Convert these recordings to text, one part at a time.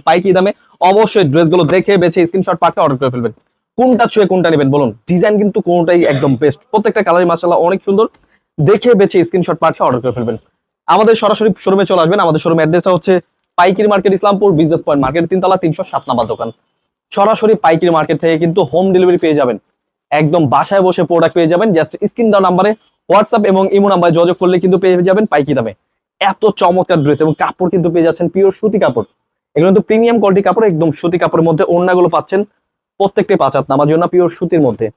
পাইকারি দামে অবশ্যই ড্রেসগুলো দেখে বেছে স্ক্রিনশট পাঠিয়ে অর্ডার করে ফেলবেন। কোনটা ছুঁয়ে কোনটা নেবেন বলুন, ডিজাইন কিন্তু কোনটাই একদম বেস্ট, প্রত্যেকটা কালারই মাশাআল্লাহ অনেক সুন্দর। দেখে বেছে স্ক্রিনশট পাঠিয়ে অর্ডার করে ফেলবেন। আমাদের সরাসরি শোরুমে চলে আসবেন। আমাদের শোরুম অ্যাড্রেসটা হচ্ছে পাইকারি market, Islampur business point market, 3 তলা, 307 নাম্বার দোকান। সরাসরি পাইকারি মার্কেট থেকে কিন্তু হোম ডেলিভারি পেয়ে যাবেন, একদম বাসায় বসে প্রোডাক্ট পেয়ে যাবেন। জাস্ট স্ক্রিন দেওয়া নাম্বারে হোয়াটসঅ্যাপ এবং ইমো নাম্বারে যোগাযোগ করলে কিন্তু পেয়ে যাবেন পাইকারি দামে এত চমৎকার ড্রেস। এবং কাপড় কিন্তু পেয়ে যাচ্ছেন পিওর সুতি কাপড়, এগুলো কিন্তু প্রিমিয়াম কোয়ালিটি কাপড়, একদম সুতি কাপড়ের মধ্যে। ওড়নাগুলো পাচ্ছেন প্রত্যেকটা 5 হাত নামার জন্য পিওর সুতির মধ্যে।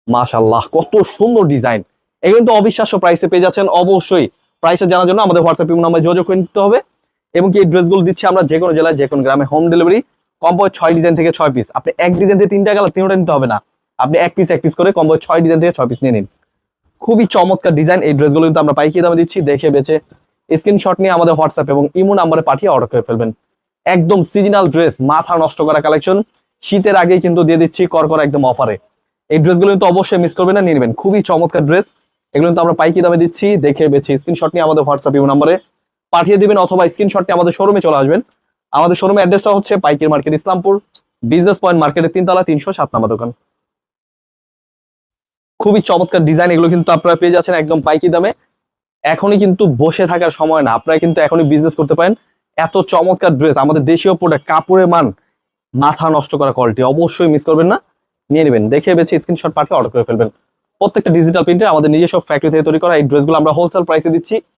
মাশাআল্লাহ কত সুন্দর ডিজাইন, এগুলো কিন্তু অবিশ্বাস্য প্রাইসে পেয়ে যাচ্ছেন। অবশ্যই প্রাইসে জানার জন্য আমাদের হোয়াটসঅ্যাপ ইমো নাম্বারে যোগাযোগ করে নিতে হবে। এবং কি এই ড্রেসগুলো দিচ্ছি আমরা যে কোনো জেলায় যে কোনো গ্রামে হোম ডেলিভারি। কম্বো 6 ডিজাইন থেকে 6 পিস, আপনি এক ডিজাইন থেকে 3টা কালার 3টা নিতে হবে না, আপনি এক পিস করে কম্বো 6 ডিজাইন থেকে 6 পিস নিয়ে নিন। খুবই চমৎকার ডিজাইন। এই ড্রেসগুলো কিন্তু আমরা পাইকারি দামে দিচ্ছি, দেখে বেছে স্ক্রিনশট নিয়ে আমাদের হোয়াটসঅ্যাপ এবং ইমো নাম্বারে পাঠিয়ে অর্ডার করে ফেলবেন। একদম সিজনাল ড্রেস, মাথা নষ্ট করা কালেকশন, শীতের আগেই কিন্তু দিয়ে দিচ্ছি করকরা একদম অফারে। এই ড্রেসগুলো কিন্তু অবশ্যই মিস করবেন না, নিয়ে নেবেন। খুবই চমৎকার ড্রেস, এগুলো কিন্তু আমরা পাইকারি দামে দিচ্ছি, দেখে বেছে স্ক্রিনশট নিয়ে আমাদের হোয়াটসঅ্যাপ ইমো নাম্বারে পাঠিয়ে দিবেন, অথবা স্ক্রিনশট নিয়ে আমাদের শোরুমে চলে আসবেন। আমাদের শোরুমের অ্যাড্রেসটা হচ্ছে পাইকারি মার্কেট, ইসলামপুর বিজনেস পয়েন্ট মার্কেটের 3 তলা, 307 নাম্বার দোকান। খুবই চমৎকার ডিজাইন, এগুলো কিন্তু আপনারা পেয়ে যাচ্ছেন একদম পাইকারি দামে। এখনই কিন্তু বসে থাকার সময় না, আপনারা কিন্তু এখনই বিজনেস করতে পারেন। এত চমৎকার ড্রেস, আমাদের দেশীয় প্রোডাক্ট, কাপড়ের মান মাথা নষ্ট করা কোয়ালিটি, অবশ্যই মিস করবেন না, নিয়ে নেবেন। দেখে বেছে স্ক্রিনশট পাঠিয়ে অর্ডার করে ফেলবেন। প্রত্যেকটা ডিজিটাল প্রিন্টের আমাদের নিজস্ব ফ্যাক্টরি থেকে তৈরি করা এই ড্রেসগুলো আমরা হোলসেল প্রাইসে দিচ্ছি।